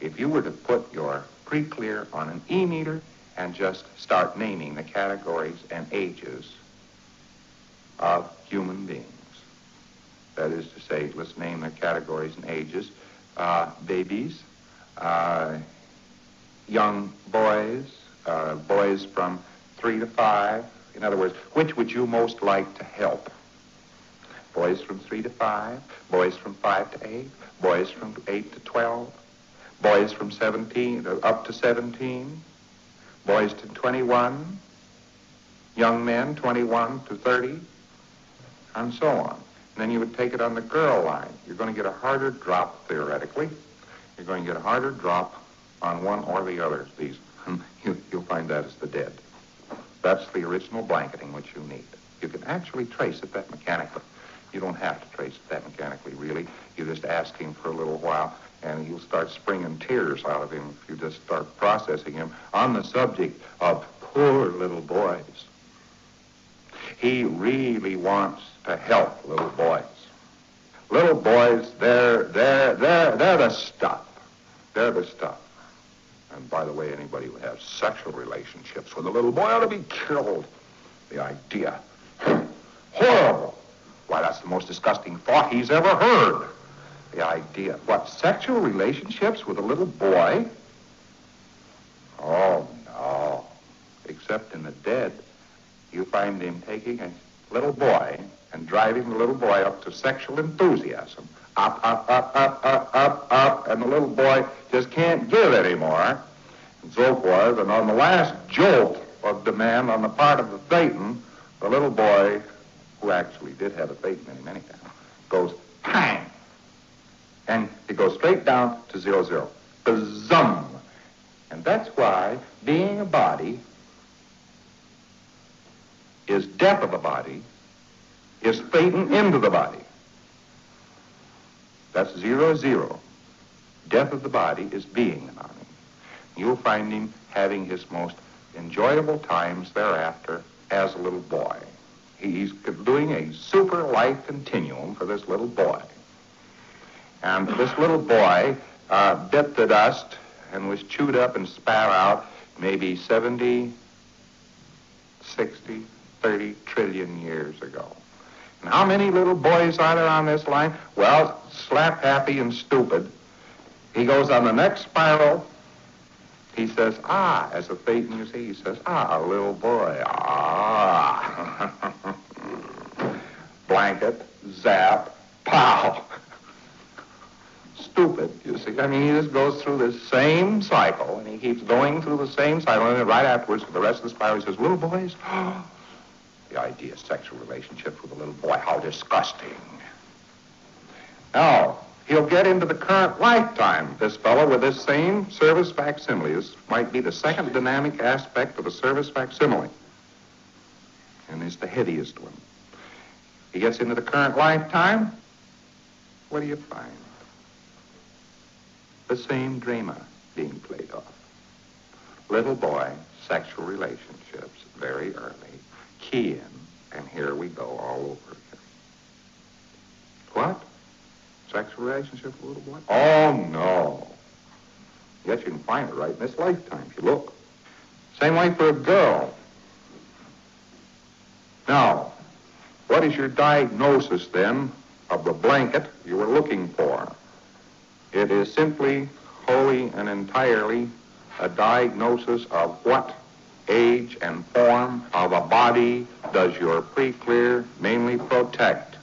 if you were to put your pre-clear on an E-meter and just start naming the categories and ages of human beings. That is to say, let's name the categories and ages. Babies, young boys, boys from 3 to 5. In other words, which would you most like to help? Boys from 3 to 5, boys from 5 to 8, boys from 8 to 12, boys from 17 up to 17, boys to 21, young men 21 to 30, and so on. And then you would take it on the girl line. You're going to get a harder drop, theoretically. You're going to get a harder drop on one or the other of these. You'll find that as the dead. That's the original blanketing which you need. You can actually trace it that mechanically. You don't have to trace it that mechanically, really. You just ask him for a little while, and you'll start springing tears out of him if you just start processing him on the subject of poor little boys. He really wants to help little boys. Little boys, they're the stuff. They're the stuff. And by the way, anybody who has sexual relationships with a little boy ought to be killed. The idea. Horrible. Why, that's the most disgusting thought he's ever heard. The idea. What, sexual relationships with a little boy? Oh, no. Except in the dead, you find him taking a little boy and driving the little boy up to sexual enthusiasm. Up, up, up, up, up, up, up, and the little boy just can't give anymore, and so forth. And on the last jolt of demand on the part of the Thetan, the little boy, who actually did have a Thetan in many times, goes pang, and it goes straight down to 0, 0. Zum. And that's why being a body is death of the body, is Thetan into the body. That's 0, 0. Death of the body is being the body. You'll find him having his most enjoyable times thereafter as a little boy. He's doing a super life continuum for this little boy. And this little boy bit the dust and was chewed up and spat out maybe 70, 60, 30 trillion years ago. And how many little boys are there on this line? Well, slap happy and stupid. He goes on the next spiral. He says, ah, as a Thetan, you see, he says, ah, little boy, ah. Blanket, zap, pow. Stupid, you see. I mean, he just goes through this same cycle, and he keeps going through the same cycle, and then right afterwards, for the rest of the spiral, he says, little boys, the idea of sexual relationships with a little boy, how disgusting. Now, he'll get into the current lifetime, this fellow, with this same service facsimile. This might be the second dynamic aspect of the service facsimile, and it's the heaviest one. He gets into the current lifetime, what do you find? The same drama being played off. Little boy, sexual relationships, very early. Key in, and here we go all over again. What? Sexual relationship with a little boy? Oh, no. Yet you can find it right in this lifetime if you look. Same way for a girl. Now, what is your diagnosis, then, of the blanket you were looking for? It is simply, wholly and entirely a diagnosis of what age and form of a body does your pre-clear mainly protect.